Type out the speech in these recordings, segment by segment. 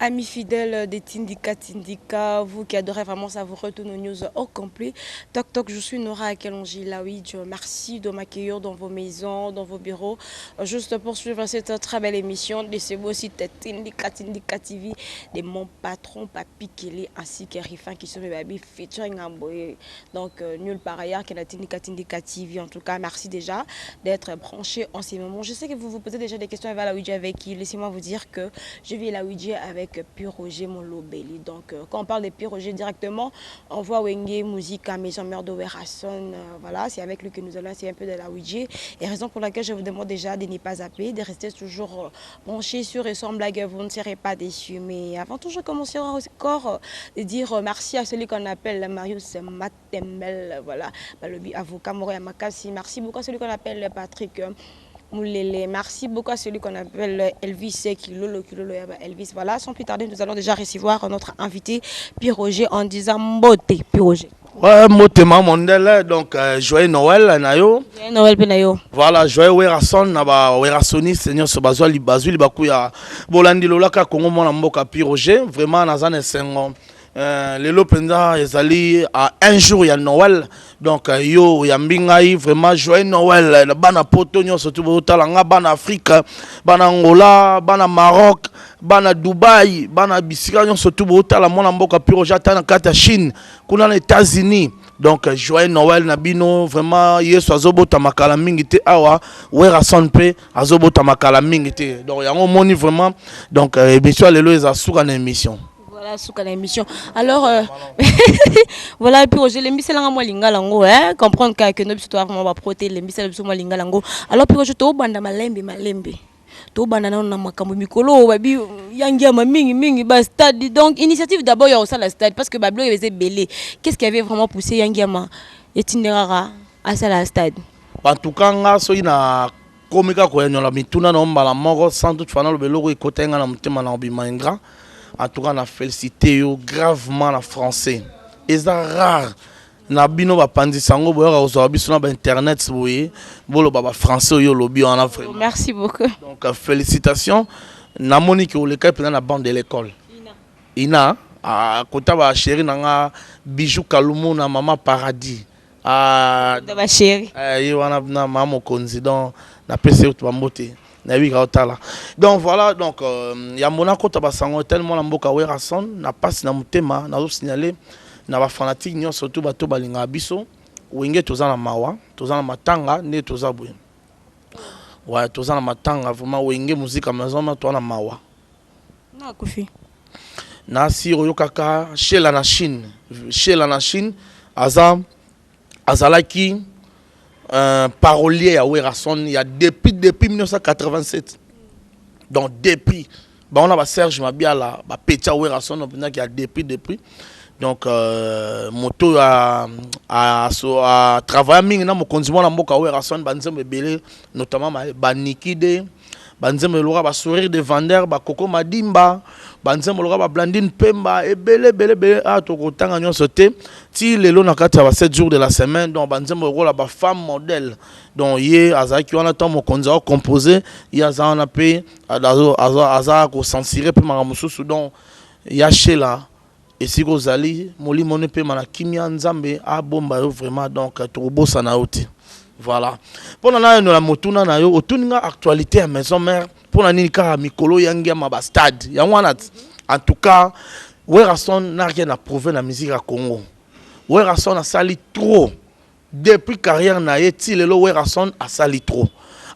Amis fidèles des Tindika Tindika, vous qui adorez vraiment savourer tous nos news au complet. Toc toc, je suis Nora Akelongi Lawidj. Merci de m'accueillir dans vos maisons, dans vos bureaux. Juste pour suivre cette très belle émission. Laissez-vous aussi Tindika Tindika TV de mon patron Papi Kelly ainsi que Rifan qui sont mes baby featuring Amboy. Donc nulle part ailleurs que la Tindika Tindika TV. En tout cas, merci déjà d'être branché en ces moments. Je sais que vous vous posez déjà des questions avec Lawidj avec qui. Laissez-moi vous dire que je vis Lawidj avec Pure Roger Molobeli. Donc, quand on parle de Pure Roger directement, on voit Wenge, musique à Maison Mère de Werrason. Voilà, c'est avec lui que nous allons essayer un peu de la Ouija. Et raison pour laquelle je vous demande déjà de ne pas zapper, de rester toujours branché sur et sans blague, vous ne serez pas déçus. Mais avant tout, je commencerai encore de dire merci à celui qu'on appelle Marius Matemel. Voilà, le avocat Moria Makassi. Merci beaucoup à celui qu'on appelle Patrick Moulele. Merci beaucoup à celui qu'on appelle Elvis Kilolo Elvis. Voilà, sans plus tarder, nous allons déjà recevoir notre invité Piroger en disant Mbote Piroger. Ouais, motema mondele, donc joyeux Noël nayo. Joyeux Noël penayo. Voilà, joyeux Werason naba Werasoni Seigneur Sobazwa libazwi libaku ya bolandi lolaka Kongo mona mboka Piroger, vraiment nazane sengo. Lelo penza ezali à un jour ya Noël, donc yo ya mbingai vraiment joyeux Noël bana poto nyo surtout botalanga bana Afrique, bana Angola, bana Maroc, bana Dubaï, bana bisika nyo surtout botala mona mboka Piroger tana kata Chine, kuna na États-Unis. Donc joyeux Noël nabino vraiment yesu azobota makala mingi te awa Werason pe azobota makala mingi te. Donc yango moni vraiment donc émission lelo ezasuka na émission. Voilà, sous la émission. Alors, voilà, puis j'ai l'émission là, moi, lingalango, hein, comprendre que nous sommes vraiment protéger l'émission là, moi, lingalango. Alors, puis je te banda malembe. To banda na makambo mikolo, babi, yangia ma mingi, ba stade. Donc, initiative d'abord, il y a aussi la stade, parce que Bablo, il était belé. Qu'est-ce qui avait vraiment poussé yangia ma itinéraire à ça la stade? En tout cas, nga so ina komika ko yanyola mituna na mbala moko sans doute fana lo beloko ikotenga na mutema na obima ingra. En tout cas, on a félicité gravement la français. Et c'est rare. Na bino ba pandi sango boyo ka biso na internet boye bolo baba français yo lobby en Afrique. Merci beaucoup. Donc félicitations. Na monique o le cas na bande de l'école. Ina a kota ba chéri nanga bijou kalumu na mama paradis. Ah de ma chérie. Eh wana na mama konzi donc na pese to mbote. Donc voilà, donc il y a Monaco Tabasango tellement la mboka Werason na passe na mutema na signaler na ba fanatique nyo surtout bato balinga biso wenge toza na mawa toza na matanga ne toza boye. Ouais, toza na matanga vraiment wenge musique à maison na to na mawa. Na kufi. Na si royo kaka chez la Chine azalaki parolier à Werason il y a depuis 1987. Donc depuis on a Serge Mabiala ba petit Werason on a depuis donc moto a travaillé mingi na mokonzi mona mboka Werason banzembe belé notamment ba Nikide banzembe lora ba sourire de vendeur ba Coco Madimba banzembe lora ba Blandine Pemba et belé a to kotanga nyonso te ti lelo na kati ya 7 jours de la semaine donc banzembe lora ba femme modèle donc ye azaki wana to mokonzi a composé ya za na pe aza ko censurer pe maramususu donc ya chela et si vous allez molimo ne pe mana kimia nzambe a bomba vraiment donc to bossa na oti. Voilà. Pour la motuna na yo otuninga actualité à maison mère pour la nika mikolo yangia ma stade. En tout cas, Werason n'a rien à prouver la musique à Congo. Werason a sali trop. Depuis carrière na ye ti lelo Werason a sali trop.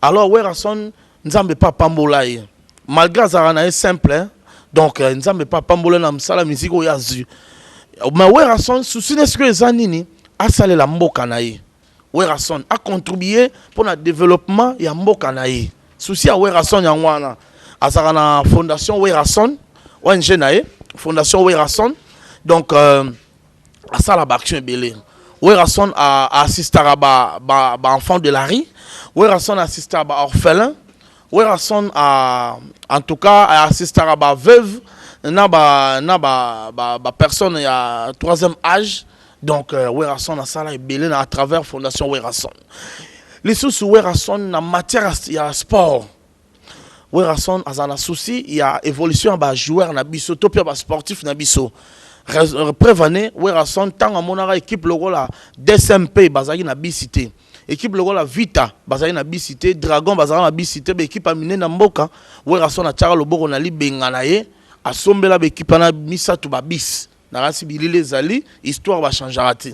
Alors Werason nzambe pas pambola ye. Malgré ça na simple hein? Donc nzambe pas pambola na msala musique o yazu. Mais Werason souci n'est-ce que zanini a sali la mboka na ye. Werason a contribué pour le développement ya mboka na ye. Souci à Werason ya wana. Azara na fondation Werason, ONG na ye, fondation Werason. Donc à ça la action belé. Werason a assisté à ba enfant de la rue. Werason a assisté à ba orphelin. Werason a en tout cas a assisté à ba veuve na ba personne ya troisième âge. Donc Werason a ça là belé à travers fondation Werason. Les sous Werason en matière de sport. Werason azana souci il y a évolution ba joueur na biso to pe ba sportif na biso prévané Werason tant monara équipe lokola DSMP bazaki na bisité équipe lokola Vita bazaki na bisité Dragon bazaki na bisité be équipe amine na mboka Werason na tchaka loboko na libenga na ye asombela be équipe na misatu ba bis na rasi bilile zali histoire ba changera te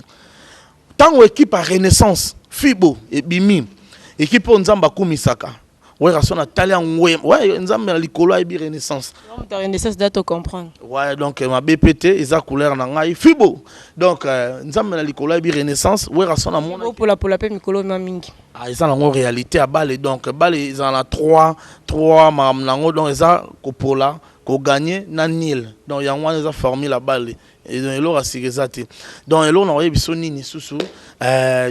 tant équipe à renaissance Fibo et Bimi équipe onzamba kumisaka Werason a talé en ouais nzambe na likolo et bi renaissance ta renaissance date comprendre ouais donc ma BPT eza couleur na ngai Fibo donc nzambe na likolo et bi renaissance Werason a mona pour la pe mikolo mingi ah eza na réalité à balle donc balle ils en a 3 mam nango donc eza ko pola ko gagner na nil donc yango eza formé la balle et donc elo rasigezati donc elo na yebiso nini susu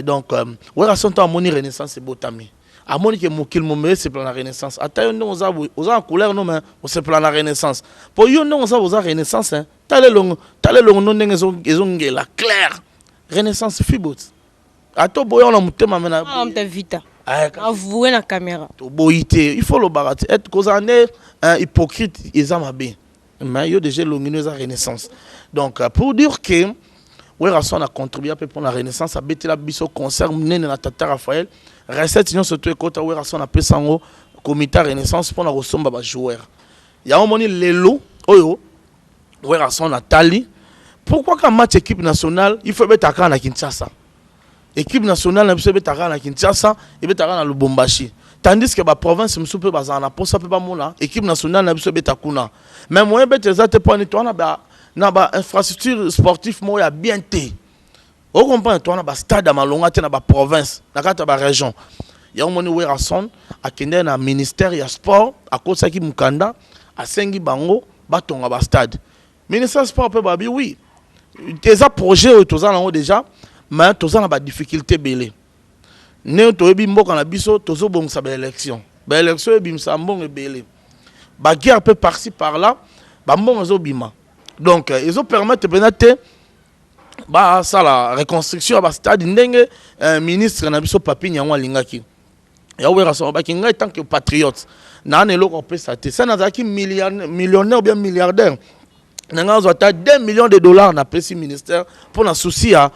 donc Werason ta moni renaissance et botami à mon que mon kilomètre c'est plan la renaissance à taille non aux en couleur non mais c'est plan la renaissance pour yo non ça aux renaissance hein tale long non ils la claire renaissance fibot à to boyo na mutema mena ah on vita avouer la caméra to boité il faut le barater être causané hypocrite ezamabe mais yo déjà longineuse renaissance donc pour dire que Werason a contribué un peu pour la renaissance a bêté la biso concert nene na tata Raphaël recette union surtout écoute Werason a pris sango comité renaissance pour la resomba ba joueur ya on moni lelo oyo Werason a tali pourquoi quand match équipe nationale il faut mettre à na Kinshasa équipe nationale na biso betaka na Kinshasa et betaka na Lubumbashi tandis que ba province msupe bazana pour ça peut pas mona équipe nationale na biso betakuna même moyen bete zate pour ni toi na ba infrastructure sportive moya bien té on comprend toi na ba stade à malonga te na ba province na kata ba région ya moni Werason akende na ministère ya sport akosa ki mukanda asengi bango batonga ba stade ministère sport pe babi oui des projets tous en déjà mais tous en ba difficulté belé ne to ebi mboka na biso tozo bongsa ba élection ebi msambong belé ba guerre peu par-ci par là ba mbongo zo bima donc ils ont permettre benate ba ça la reconstruction ba stade ndenge ministre na biso papi nyangwa lingaki ya Werason ba kinga tant que patriote na ne loko pesa te ça na zaki millionnaire ou bien milliardaire n'a pas 2 millions de dollars na pesi ministère pour na souci ya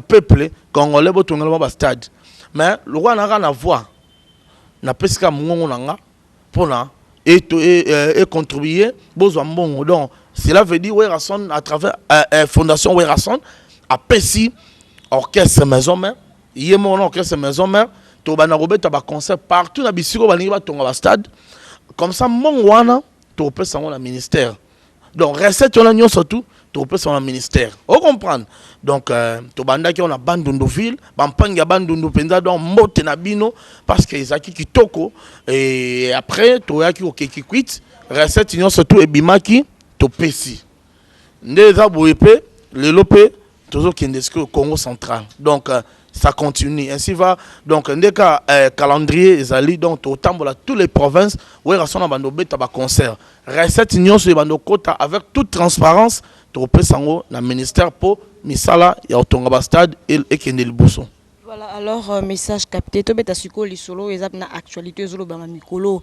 peuple congolais botongela ba stade mais le roi n'a rien à voir na pesika mongo nanga pour na et contribuer besoin mbongo donc cela veut dire Werason à travers fondation Werason a pesi orchestre maison mère yemo orchestre maison mère to bana robeta ba concert partout na bisiko balingi ba tonga ba stade comme ça mbongo wana to pesa na ministère. Donc, recette, on a nion surtout, tu peux sur le ministère. Vous comprenez? Donc, tu banda qui on a bandundu ville, bampanga bandundu penda donc mote na bino parce que Isaki qui toko et après tu as qui ok qui quitte recette nion surtout et bimaki to pesi. Ndeza boepe le lope toujours qui est au Congo central. Donc ça continue. Ainsi va. Donc, ndeka calendrier ezali donc au tambola toutes les provinces où Werason a bando beta ba concert. Recette union sur bando kota avec toute transparence to pesango na ministère pour misala ya otonga ba stade et kende liboso. Voilà alors message capté to beta siko lisolo ezap na actualité zolo ba mikolo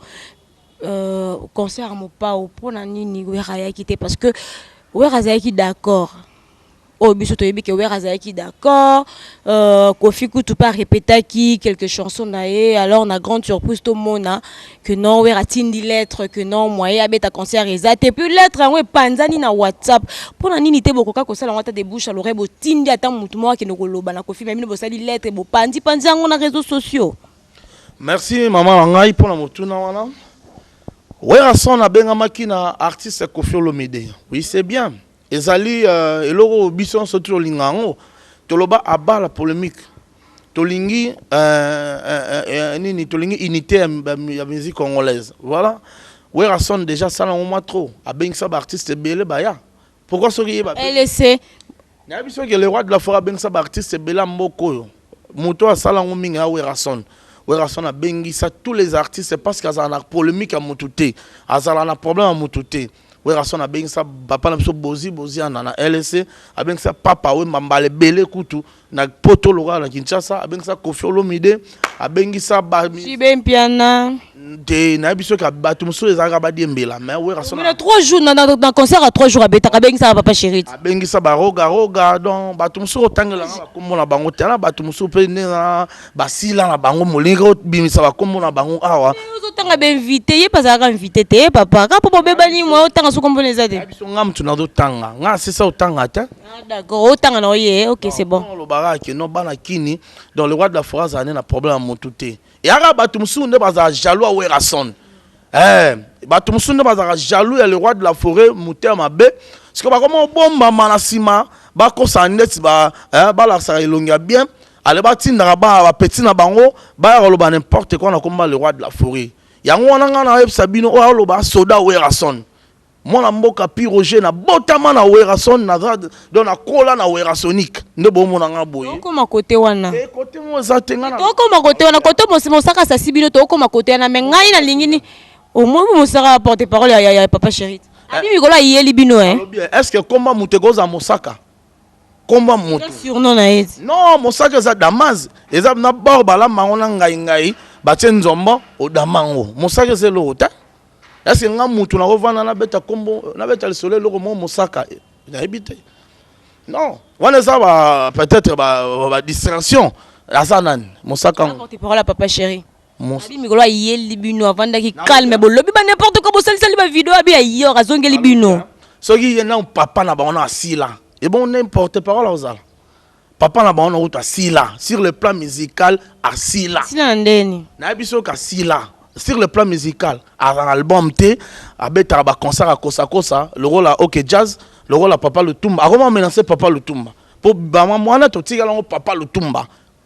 concert mo pa pour na nini Wera quitté parce que Wera qui d'accord. Oh, biso to yebi ke Wera qui d'accord Kofi Kutu pas répéter qui quelques chansons naé alors on a grande surprise tout mona que non Wera tindi lettre que non moyen abeta concert ezate puis lettre en panzani na WhatsApp pour na nini te bokoka ko sala ngata de bouche à l'oreille bo tindi ata mutu mo ke no koloba na Kofi même bo sali lettre bo panzi panzango na réseaux sociaux. Merci maman ngai pour la motuna wana. Werason a benga makina artiste Kofi Olomide. Oui, c'est bien. Ezali eloko bison surtout lingango toloba aba la polémique tolingi nini tolingi unité ya musique congolaise voilà Werason déjà ça na moi trop abengisa ba artiste belé baya pourquoi soki ba LC na biso que le roi de la forêt abengisa ba artiste belé mboko yo moto asala ngominga ya Werason abengisa tous les artistes parce qu'azana polémique à motuté azala na problème à motuté Werason abengisa papa na biso bozi na LC abengisa papa we mbambale belé kutu na poto loka na Kinshasa abengisa Koffi Olomide abengisa ba Jibe Mpiana de na biso ka batu muso ezaka ba diembela mais Werason mais 3 jours dans concert à 3 jours abeta abengisa papa chérie abengisa ba roga donc batu muso otangela na kombo na bango tala batu muso pe na basila na bango molinga bimisa ba kombo na bango awa otanga ba invité ye pas à invité te papa ka papa bebani moi otanga so kombo nezade biso ngam tu na do tanga nga c'est ça otanga ta d'accord otanga na ye OK c'est bon le baraki no bana kini dans le roi de la forêt a un problème à montuté et ara batu muso ne baza jaloux à Werason batu muso ne baza jaloux et le roi de la forêt muté mabe parce que ba comment bomba manasima ba ko sanet ba la sa elonga bien ale ba tinda ba petit na bango ba lo n'importe quoi na komba le roi de la forêt yango wana nga na sabino o lo ba soda Werason mona mboka pi Roger na botama na Werason na don na kola na Werasonique nde bo mona nga boye ko ma côté wana e côté mo za tenga na to ko ma côté wana côté mo saka sa sibino to ko ma côté na mais ngai na lingini au moins mo saka porter parole ya papa chérie abi mikola yeli bino est-ce que komba mutego za mosaka komba mutu surnom na eti non mosaka za Damas eza na barba la mangona ngai batie nzombo o damango mosaka ze lota est-ce que nga mutu na rovana na beta kombo na beta le soleil loko mo mosaka na ebite non wana ça va peut-être ba distraction azanan mosaka porte parole à papa chérie abi mikola yeli bino avanda ki calme bolobi ba n'importe quoi bosali sali ba vidéo abi ayo azongeli bino soki ye na papa na ba na asila et bon n'importe parole ozala papa na ba na uta asila sur le plan musical asila sila ndeni na biso ka asila sur le plan musical un album té abeta ba concert à kosa le rôle à OK Jazz le rôle à Papa Lutumba comment menacer Papa Lutumba pour ba mwana to tigala Papa Lutumba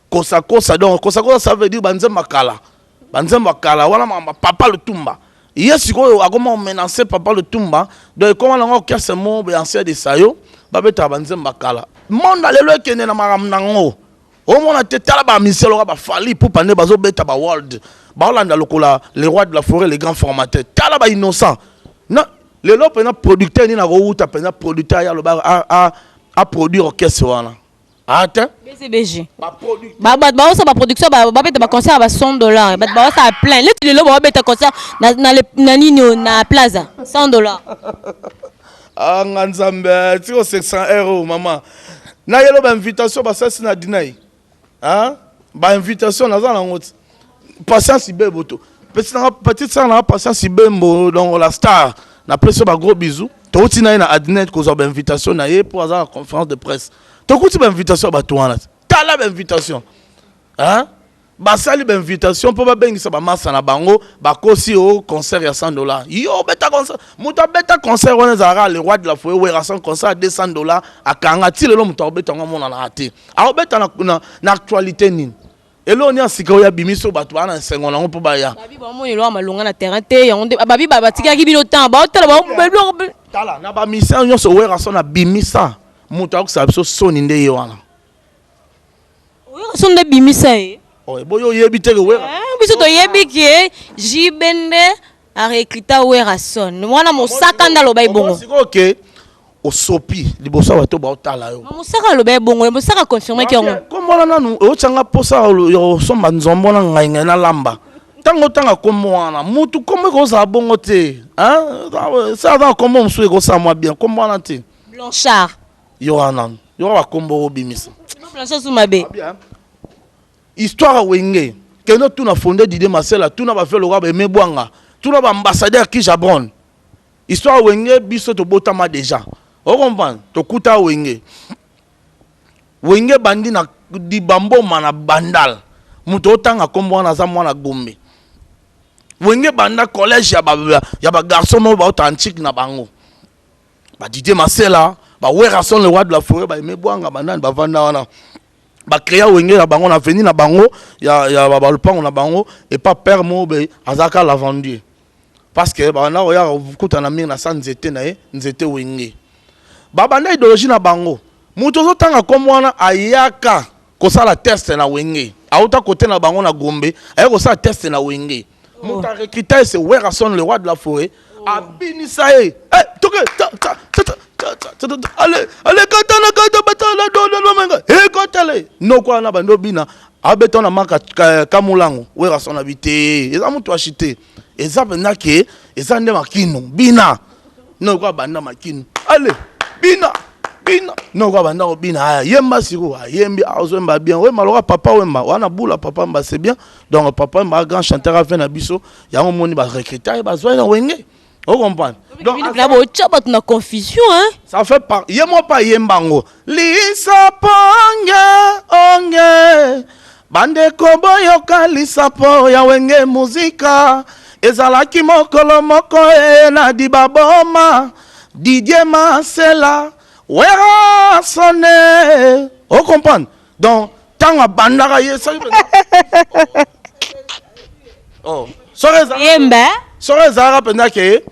kosa donc kosa ça veut dire banzemba kala wana Papa Lutumba yes ko comment menacer Papa Lutumba donc comment on casse mot be ancien de sayo ba beta banzemba kala monde lelo ekene na maram nango au moins te tala ba miselo ba fali pour pande bazo beta ba world ba olanda lokola les rois de la forêt les grands formateurs tala ba innocent non les lope na producteur ni na ko uta pena producteur ya lo ba a produire orchestre wana ata BCBG ba ça ba production ba beta ba concert ba $100 ba ça plein les lope ba beta concert na nini na plaza $100 ah nganzambe tiko 600 € maman na yelo ba invitation ba sasi na dinai hein ba invitation na za na ngoti patience beboto petite ça na patience bembo donc la star na pression ba gros bisous to tina na adnet ko zo ba invitation na ye pour avoir conférence de presse to kuti ba invitation ba to wana tala ba invitation hein ba sali ba invitation pour ba bengisa ba massa na bango ba kosi au concert ya $100 yo beta concert muta beta concert wana zara le roi de la forêt Werason concert à $200 akanga ti lelo muta beta ngomona na ate a beta na actualité nini elo ni asika ya bimiso bato bana nsengo na mpo ba ya babi ba mo elo malonga na terrain te yango babi ba batika ki bino temps ba otala ba tala na ba mission nyonso Werason na bimisa muta ko sa biso soni nde ye wana Werason de bimisa e oh boyo yebi te Werason biso to yebi ki jibende a recruter Werason mwana mosaka ndalo ba ibongo OK osopi liboso bato ba otala yo mosaka lo ba ibongo mosaka confirmer ki yango komona nanu o changa posa yo somba nzombo na ngai na lamba tanga komona mutu komwe ko za bongo te hein ça va comment msuye ko sa moi bien komona te Blanchard yo anan yo ba kombo bimisa Blanchard Soumabe histoire wenge keno tuna fondé Didier Marcel tuna ba fait le roi ba mebwanga tuna ba ambassadeur qui jabron histoire wenge biso to botama déjà o comprendre to kuta wenge bandi na di bambo mana bandal muto otanga kombo na za mwana Gombe wenge banda collège ya ba garçon no ba authentique na bango ba Didier Marcela ba Werason le roi de la forêt ba mebwanga bandani ba vanda wana ba créa wenge na bango na veni na bango ya ba lupango na bango et pas père mobe azaka la vendu parce que ba na oya kuta na mir na sanzete na ye nzete wenge ba banda idéologie na bango muto zo tanga komwana ayaka ko sala test na wenge auta côté na bango na Gombe ayaka ko sala test na wenge muta recruter c'est Werason le roi de la forêt abinisa e allez, kata, no quoi na bando bina, abeton na maka kamulango, wera son habité, et ça moutou acheté, et ça bena ke, et ça ne makino, bina, no quoi banda makino, allez, bina. Non quoi banda bina, yemba siro, yembi azwemba bien, ouais malora papa wemba, wana boula papa mba c'est bien, donc papa mba grand chanteur a fait na biso, ya un moni ba recruter, ba zoé na wenge. Vous comprenez? Donc, là, tu as confusion, hein? Ça fait pas. Yemo pas yembango. Lisa ponge, onge. Bande kobo yoka lisa po ya wenge muzika. Ezalaki mokolo moko na dibaboma. Didier Marcella. Wera sonne. Vous comprenez? Donc, tant à bandara yesa. Oh. Yemba. Sore zara penda ke.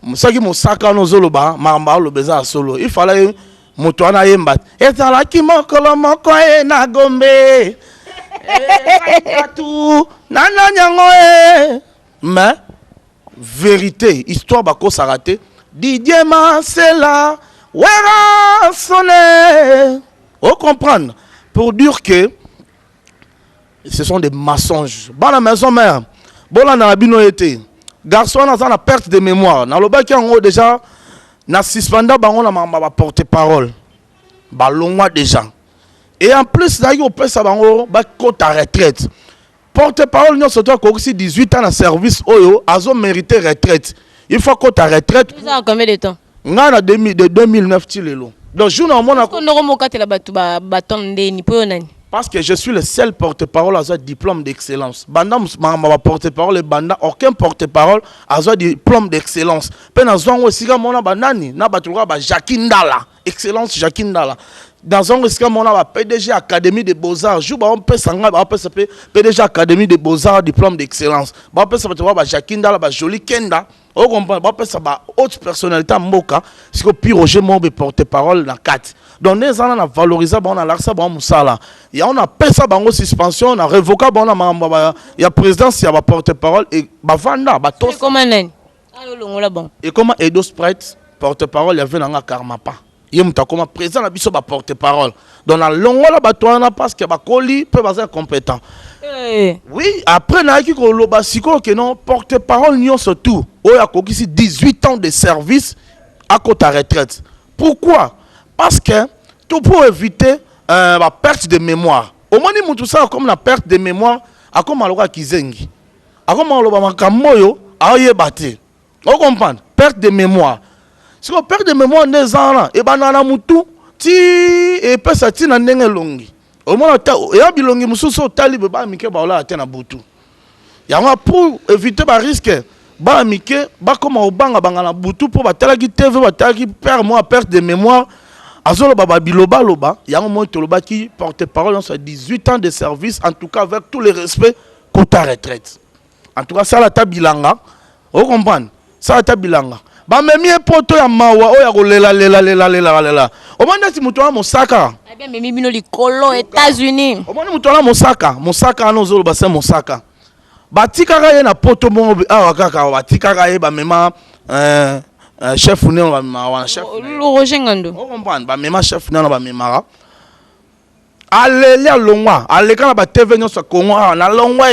Musaki musaka no zoloba mamba lo beza solo il fallait moto na yemba ezala ki mokolo moko na gombe tout nana nyango mais vérité histoire bako sarate Didier Marcella wera sonne on comprendre pour dire que ce sont des mensonges dans la maison mère bola na bino été garçon a la perte de mémoire. Dans le bac, on déjà na suspenda bango na mamba porte-parole. Balongwa déjà. Et en plus là, il peut ça bango ba côte à retraite. Porte-parole nous surtout aussi 18 ans de service oyo azo mérité retraite. Il faut côte à retraite. Ça a combien de temps? Ngana de 2009 tilelo. Donc jour na mona ko ndoro mokate la batu ba baton ndeni po nani. Parce que je suis le seul porte-parole à ce diplôme d'excellence. Banda ma porte-parole et banda aucun porte-parole à ce diplôme d'excellence. Pena zongo sika mona banani na batulwa ba Jakindala, excellence Jakindala. Dans un risque mona ba PDG Académie des Beaux-Arts, jou ba on peut sanga ba peut s'appeler PDG Académie des Beaux-Arts diplôme d'excellence. Ba peut s'appeler ba Jakindala ba joli Kenda. On comprend ba peut ça ba haute personnalité mboka, c'est que puis Roger Mombe porte-parole na 4. Donc les gens on a valorisé on a l'arsa ba musala. Et on a payé ça bango suspension, on a révoqué on a il y a présidence il y a porte-parole et ba vanda ba tos. Comment nani? Allo longola bon. Et comment Edo Sprite porte-parole il y avait na karma pas. Il y a comme président la biso ba porte-parole. Donc la longola ba toana parce que ba koli peut pas être compétent. Oui, après na ki ko loba siko que non porte-parole nyon surtout. Oya ko ici 18 ans de service à côté de retraite. Pourquoi? Parce que tout pour éviter la perte de mémoire. Au moins ni tout ça comme la perte de mémoire a comme aloka kizengi. A comme aloba makamoyo a yebate. On comprend? Perte de mémoire. Si on perd de mémoire des ans et banana mutu ti et pesa ti na ndenge longi. Au moins et a bilongi mususo tali ba mike ba ola atena butu. Ya pour éviter ba risque ba mike ba comme obanga bangana butu pour ba tala ki TV ba tala ki perd moi perte de mémoire. Azolo baba biloba loba ya un moment toloba qui porte-parole dans 18 ans de service en tout cas avec tout le respect quota retraite. En tout cas ça la tabilanga. Vous comprenez? Ça la tabilanga. Ba memi poto ya mawa o ya kolela. O manda si muto na Mosaka. Eh bien memi bino likolo États-Unis. O manda muto na Mosaka no zolo ba se Mosaka. Ba tikaka ye na poto mo awa kaka ba tikaka ye ba mema chef ne ba mema chef. Roger Ngando. O comprendre ba mema chef ne ba mema. Alele longwa, aleka na ba TV nyoso Congo na longwa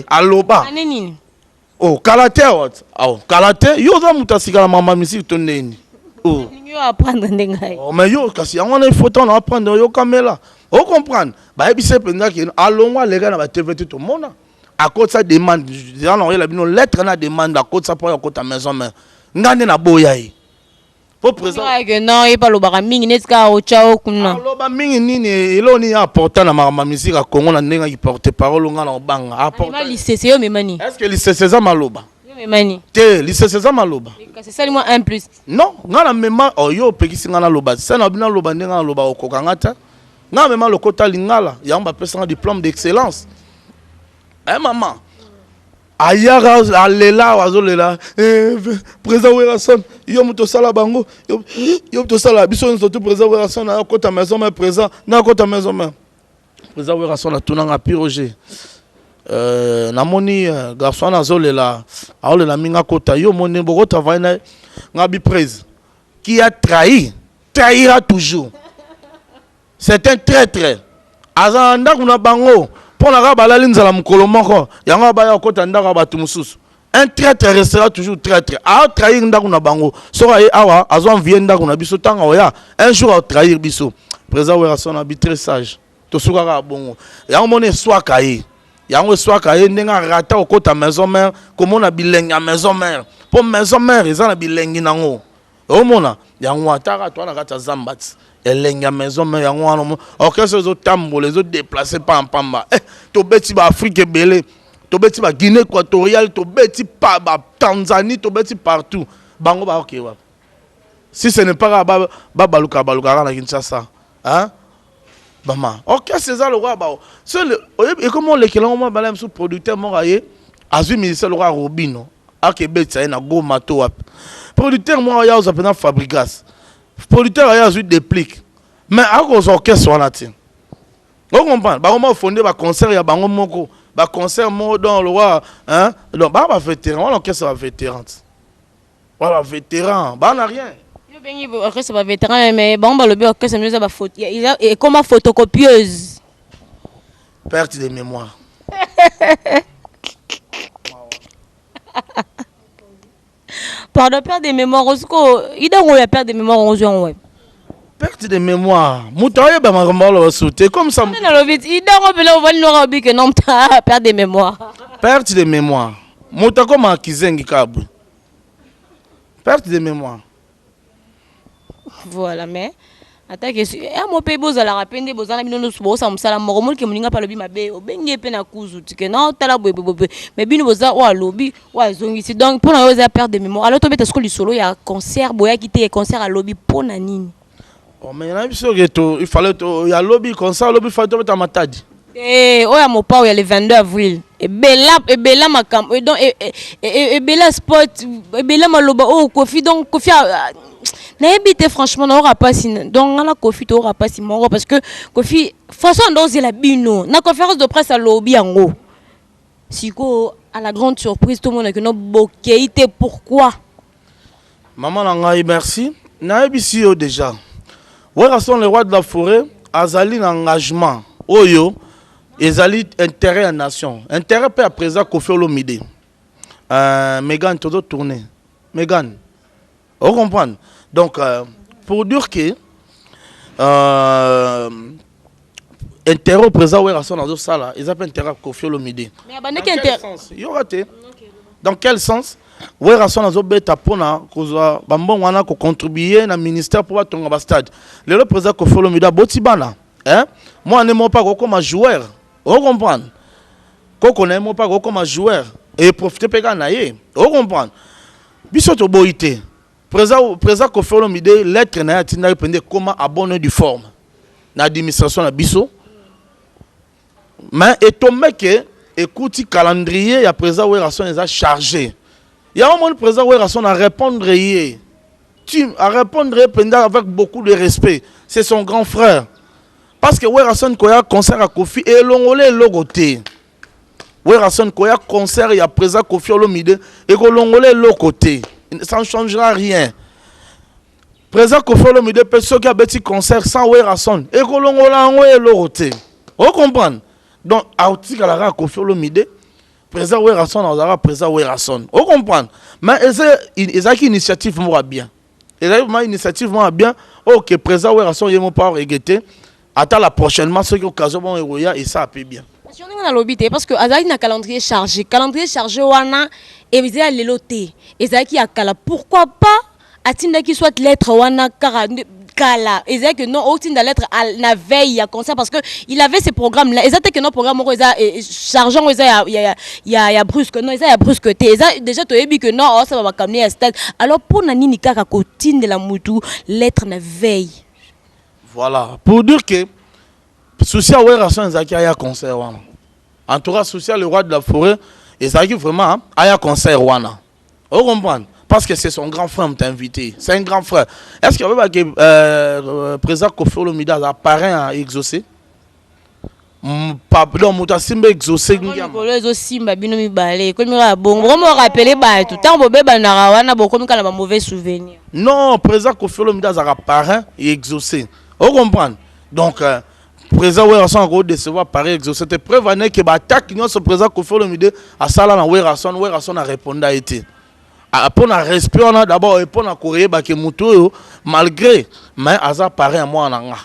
aloba. Aneni. Oh, Kalate what? Oh, Kalate, yo za mutasika la mama misi toneni. Oh. Yo apprendre ndengai. Oh, mais yo kasi on a photo on apprendre yo kamela. On comprendre. Ba ebise penda ki alongwa lega na ba TV tout mona. À cause ça demande, on a la bino lettre na demande à cause ça pour à ta maison mais ngane na boya yi. Pour présent. Non, il pas lo bara mingi neska o chao kuna. Lo ba mingi nini eloni important na mama misi ka Congo na ndenga ki porte parole ngana obanga. Apporter. Lycée c'est yo memani. Est-ce que lycée c'est ça maloba? Memani. Te lycée c'est ça maloba. C'est ça moi 1 plus. Non, ngana mema oyo pekisi ngana loba. Ça na bina loba ndenga loba okokangata. Ngana mema lokota lingala, ya mba pesa un diplôme d'excellence. Eh maman. Ayara alela wazolela président Werason yo muto sala bango yo muto sala biso surtout président Werason na kota maison mais président na kota maison mais président Werason a tourné en piroger namoni garçon azolela minga kota yo moni boko travailler na ngabi presse qui a trahi trahira toujours. C'est un traître. Azanda kuna bango pona ka balali nzala mukolo moko yango ba ya kota ndaka batu mususu. Un traître restera toujours traître. A trahir ndako na bango. So ay awa azo envier ndako na biso tanga oya un jour a trahir biso. Président Werason a très sage. To suka ka bongo. Yango moni soit kaye. Yango soit kaye ndenga rata au kota maison mère comme on a bilengi à maison mère. Pour maison mère ils ont bilengi nango. O mona yango ataka to na kata zambat. Elengi à maison mère yango wana. Orchestre les autres tambo les autres déplacés pas en pamba. To beti ba Afrique belé. To beti ba Guinée équatoriale, to beti pa ba Tanzanie, to beti partout. Bango ba ok wa. Si ce n'est pas baluka na Kinshasa. Hein? Bama. Ok, c'est ça le roi. Et comment les kelons moi balem sous producteur moraye, azu ministère le roi Robino. Ok, bet ça na go mato. Producteur moi ya aux appena fabrigas. Producteur ya azu déplique. Mais à cause orchestre on a tin. On comprend. Ba comment fondé ba concert ya bango moko, ba concert mo dans le roi, hein? Donc ba vétéran, l'orchestre va vétéran. Voilà vétéran, ba n'a rien. C'est pas vétéran, mais bon, le bien que c'est mieux à faute. Et comme photocopieuse. Perte de mémoire. Pardon, perte de mémoire. Il y a perte de mémoire aux gens. Perte de mémoire. Moutaye ba marambalo sauter comme ça. Il a que non perte de mémoire. Perte de mémoire. Moutako ma kizengi kabu. Perte de mémoire. Voilà, mais attends que mon pays boza la rapende boza na bino so boza musala moko ke muninga pa lobi mabe obenge pe na kuzu tike na tala bobe mais bino boza wa lobi wa zongisi donc pour na oza perdre de mémoire alors to beta sko lisolo ya concert boya kité concert à lobi pona nini. Oh mais na biso que il fallait to ya lobi concert lobi fallait to beta matadi. Oya mo pa ya le 22 avril et bella makam et donc et bella sport et bella maloba oh Kofi donc Kofi n'habite franchement n'aura pas si donc on a Kofi t'aura pas si mort parce que Kofi façon d'oser la bino na conférence de presse à lobby en gros siko à la grande surprise tout le monde a que non bokéité pourquoi maman nangai merci na ebisi yo déjà Werason le roi de la forêt azali engagement oyo ezali intérêt à nation intérêt peut à présent Kofi Olomide Megan todo tourner Megan on comprend. Donc, pour dire que intérêt au président Werason dans ce sala, ils appellent intérêt à Kofi Olomide. Mais dans quel sens? Il y aura dans quel sens Werason dans ce bêta pour na cause bambon wana ko contribuer na ministère pour ton stade. Le président Kofi Olomide a botibana. Hein? Moi ne pas comme joueur. On comprend. Koko n'aime pas comme joueur et profiter pega na ye. On comprend. Bisoto boité. Président Kofi Olomide lettre na yatina répondre comment abonner du forme na administration na biso mais et ton mec écoute calendrier ya président Werason est chargé ya mon président Werason à répondre hier à répondre pendant avec beaucoup de respect c'est son grand frère parce que Werason koya concert à Kofi et longolé logoté Werason koya concert ya président Kofi Olomide et ko longolé logoté. Ça ne changera rien. Président Kofi Olomide peut ceux qui a petit concert sans Werason. Et Kolongolango et Loroté. Vous comprenez? Donc, à Outika la Kofi Olomide, président Werason, on aura président Werason. Vous comprenez? Mais ils ont une initiative moi bien. Ils ont une initiative moi bien. Ok, président Werason, il m'a pas regretté. Attends la prochainement, ceux qui ont occasion bon et ça a pu bien. Parce que Azaki a un calendrier chargé. Calendrier chargé, wana et vous avez les lotés. Ezaki a kala. Pourquoi pas atinda qui soit lettre wana kala. Ezaki que non, aucune lettre à la veille à concert parce que il avait ces programmes là. Ezaki que non programme chargeant il y a brusque non, il y a brusque té. Déjà tu as dit que non, ça va camener à stade. Alors pour nani ni kaka cotine de la moutou lettre na veille. Voilà, pour dire que souci à Werason Ezaki a concert wana. En tout cas, souci le roi de la forêt Ezaki vraiment a concert wana. Vous comprenez? Parce que c'est son grand frère qui t'a invité. C'est un grand frère. Est-ce qu'il y avait le président Kofi Olomide a parrain à exaucer? Pardon, muta simba exaucé ngiama. Kolo simba bino mibale. Comme la bon, comment rappeler ba tout temps bobé ba na wana bo comme kala ba mauvais souvenir. Non, président Kofi Olomide a parrain et exaucé. Vous comprenez? Donc président Werason a recevoir pareil exaucé. C'était prévenu que ba attaque non ce président Kofi Olomide a sala na Werason a répondu à été. Pour na respect on a d'abord pour na courrier ba ke mutu malgré mais asa pareil à moi nanga.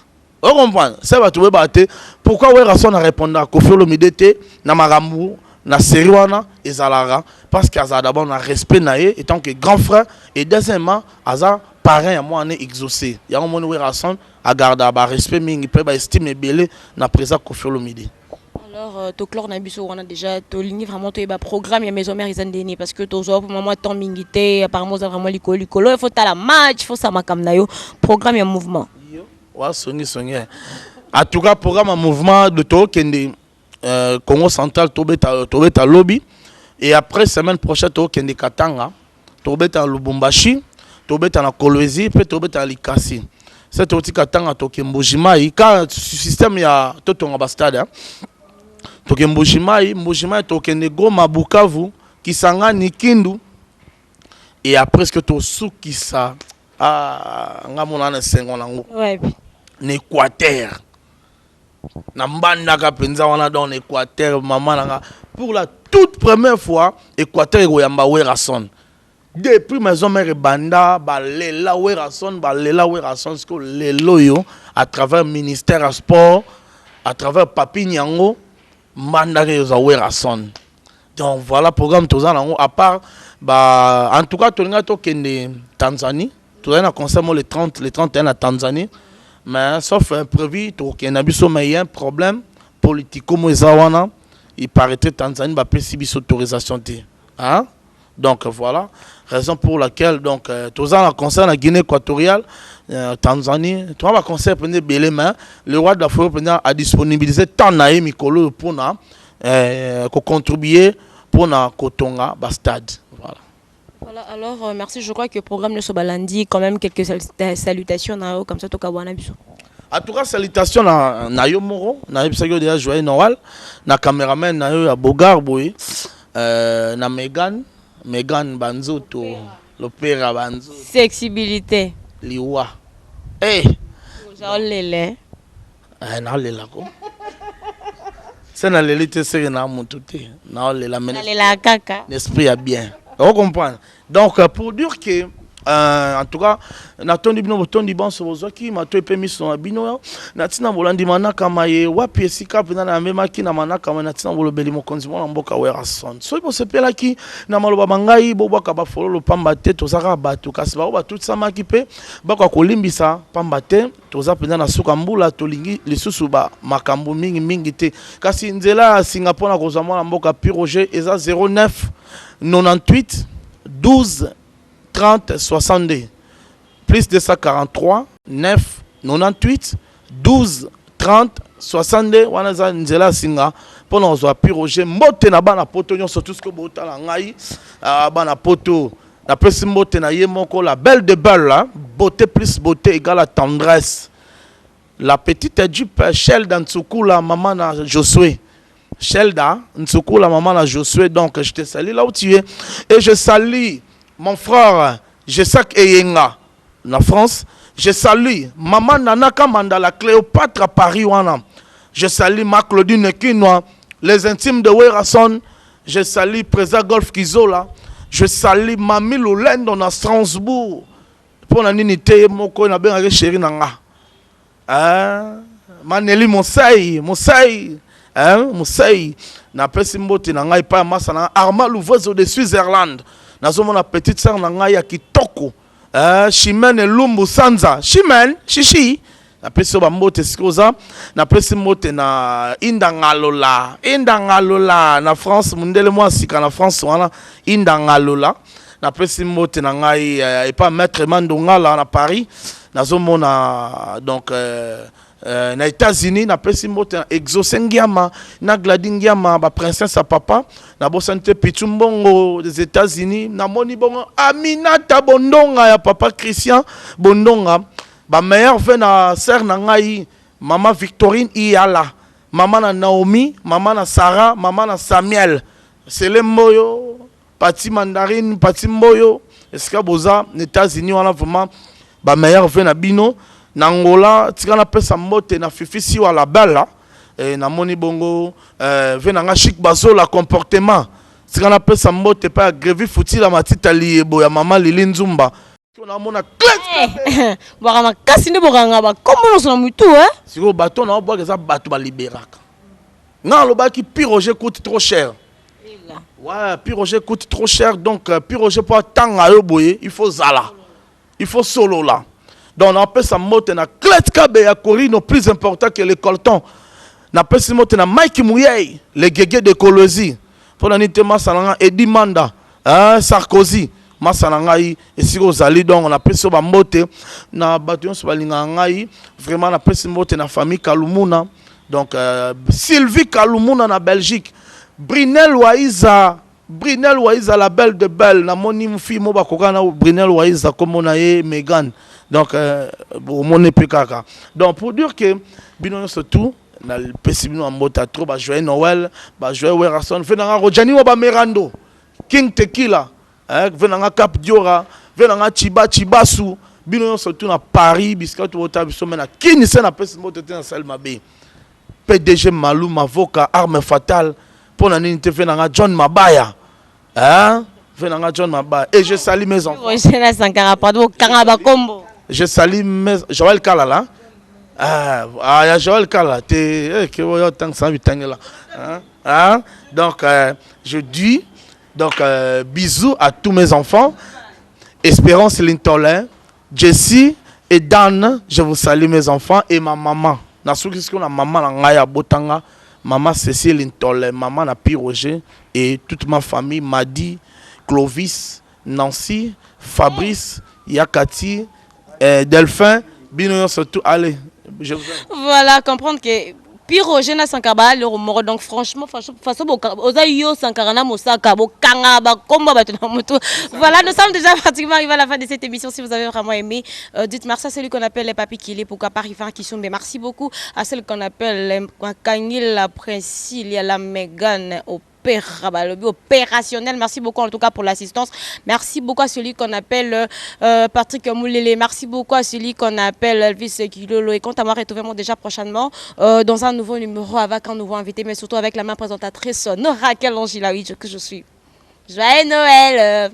Vous comprenez? Ça va trouver battre. Pourquoi Werason a répondu à Kofi Olomide na maramou na série wana ezalara parce qu'aza d'abord na respect naé étant que grand frère et deuxièmement asa parrain à moi on est exaucé. Ya on moni Werason a garder ba respect mingi pe ba estime belé na président Kofi Olomide. Alors, to clore na biso on a déjà to ligne vraiment to ba programme ya maison mère izandeni parce que to zo pour moment temps mingité apparemment ça vraiment likolo il faut ta la match il faut ça makam na yo programme ya mouvement. Wa songi. En tout cas programme en mouvement de to kende Congo central tobeta lobby et après semaine prochaine to kende Katanga tobeta Lubumbashi tobeta na Kolwezi pe tobeta Likasi. C'est oti Katanga to Mbujimai ka système ya totonga bastade toke Mbujimai tokende Goma Bukavu Kisangani Kindu et après ce que to Sukisa ngamona na sengo nango Ouais. Équateur Nambandaka penza wana dans l'Équateur maman nanga pour la toute première fois Équateur ekoyamba Werason depuis maison mère banda balela Werason ce que lelo yo à travers ministère à sport à travers Papi Nyango mandaka yo Werason. Donc voilà programme tous en à part en tout cas tolinga to kende Tanzanie tout un concert le 31 à Tanzanie. Mais sauf imprévu, il y a un problème politique. Comme il paraîtrait que Tanzanie va payer autorisation. Hein? Donc voilà, raison pour laquelle donc tous les concert la Guinée équatoriale, Tanzanie, tout le concert prendre belé main, le roi de l'Afrique a disponibilisé tant naï mikolo pour contribuer pour na Kotonga Bastade. Voilà. Voilà, alors merci. Je crois que le programme de Sobalandi, quand même quelques salutations comme ça, Tokawana Biso. En tout cas, salutations à Yo Moro, na Ebisagio déjà joyeux Noël, na caméraman na Yo Bogar Boy, na Megan Banzoto, l'opéra Banzoto. Sexibilité. Liwa. Eh. Genre lélé. Na lela ko. C'est na lélité c'est na mututé. Na lela men. Na lela kaka. L'esprit est bien. Vous comprenez? Donc, pour dire que, en tout cas, natondi bino botondi bon sobozoki mato epemi so bino natina bolandi manaka maye wapi esika pena na memaki na manaka ma natina bolobeli mokonzi mwana mboka Werason so ibo sepelaki na maloba bangai bobwaka ba fololo pamba te tozaka bato kasi ba tout samaki pe bakwa kolimbisa pamba te toza pena na suka mbula tolingi lisusu ba makambo mingi te kasi nzela Singapore na kozwa mwana mboka Piroger eza 09 98 12 30 62 plus 243 9 98 12 30 62 wana za nzela singa pona ozwa Piroger mbote na bana poto nyonso tout ce que botala ngai bana poto na pesi mbote na ye moko la belle de belle là beauté plus beauté égale à tendresse la petite jupe Shelda Ntsukula maman na Josué Shelda Ntsukula maman na Josué donc je te salue là où tu es et je salue mon frère Jesak Eyenga na France. Je salue maman Nanaka Mandala Cléopâtre à Paris wana. Je salue ma Claudine Kinwa, les intimes de Werason. Je salue Président Golf Kizola. Je salue Mami Lolendo na Strasbourg. Pour la ninité moko na benga chéri nanga. Maneli Mosai na pesi mbote na ngai pa masa na Arma Louveuse de Switzerland. Nazomona petite sœur na ngai ya kitoko Chimene Lumbu Sanza Shishi na pesi ba mbote sikoza na pesi mbote na Indangalola na France mundele mwa sika na France wana Indangalola na pesi mbote na ngai et pas maître Mandongala na Paris nazomona donc na États-Unis na pesi mbote na Exaucé Ngiama na Gladi Ngiama ba princesse à papa na bosante Pitumbongo des États-Unis na moni bongo Aminata Bondonga ya papa Christian Bondonga ba meilleur fait na sœur na ngai maman Victorine Iala maman na Naomi, maman na Sarah, maman na Samuel. C'est les Moyo, Pati Mandarine, Pati Moyo. Est-ce que boza, les États-Unis, on a vraiment ba meilleur vin na bino. Nangola, tika na pesa mbote na fifisi wa la belle. Et na moni bongo, venanga chic bazo la comportement. Tika na pesa mbote pa grevi futi la matita liebo ya maman Lili Nzumba. On a mon clé. Boka kasi ne boranga ba comment on mutu hein? Si au bateau na boka za bateau ba libéraka. Non, le bac qui piroger coûte trop cher. Ouais, piroger coûte trop cher donc piroger pour tant à boyer, il faut zala. Il faut solo là. Donc on appelle ça mote na clé kabe ya Corino plus important que le colton. On appelle ça mote na Mike Mouyei, les guégués de Colosie. Pour la nité masalanga Edi Manda, Sarkozy. Masanangai et si aux alliés donc on appelle ça mote na bâton sur balingangai vraiment on appelle ça mote na famille Kalumuna donc Sylvie Kalumuna na Belgique Brinel Waiza la belle de belle na moni mfi mo bakoka na Brinel Waiza comme on a Megan donc mon epekaka donc pour dire que bino surtout na le pesibino mota trop ba joyeux Noël ba joyeux Werason fait na Rojani wa ba Merando King Tequila venanga Cap Diora, venanga Chibasu, bino surtout na Paris, biscuit ou tabiso mena kini se na pesi moto te na Salma Bay. PDG Malou Mavoka arme fatale pour na nini te venanga John Mabaya. Venanga John Mabaya et je salue mes enfants. Je salue mes Joël Kalala. Ya Joël Kala te que yo tant ça vitangela. Donc je dis donc, bisous à tous mes enfants. Espérance Lintolin, Jessie et Dan, je vous salue mes enfants et ma maman. Maman Cécile Lintolin, maman Napi Roger et toute ma famille, Madi, Clovis, Nancy, Fabrice, Yakati, Delphin, Bino surtout. Allez, je vous aime. Voilà, comprendre que Pyrogène Sankaba le remords donc franchement façon ozayo Sankarana Mosaka bokanga ba komba batuna moto. Voilà, nous sommes déjà pratiquement arrivés à la fin de cette émission. Si vous avez vraiment aimé, dites merci à celui qu'on appelle les papis Kili pour Parifan qui sont. Merci beaucoup à celle qu'on appelle Kangil la Princi, il y a la Megan opérationnel. Merci beaucoup en tout cas pour l'assistance. Merci beaucoup à celui qu'on appelle Patrick Moulele. Merci beaucoup à celui qu'on appelle Elvis Kilolo. Et quant à moi, retrouvez-moi déjà prochainement dans un nouveau numéro avec un nouveau invité, mais surtout avec la main présentatrice Nora Kalonji, que je suis. Joyeux Noël!